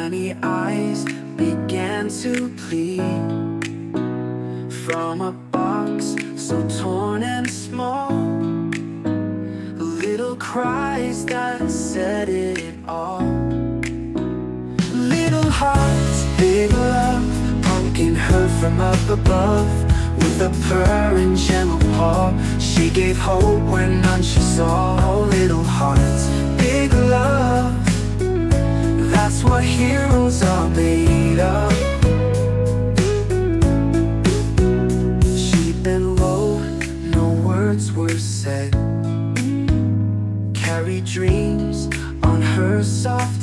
tiny eyes began to plead from a box so torn and small. Little cries that said it all. Little hearts, big love, pumpkin heard from up above. With a purr and gentle paw, she gave hope when none she saw. Oh, little hearts, big love, that's what heroes are made of. She bent low, no words were said, carried dreams on her soft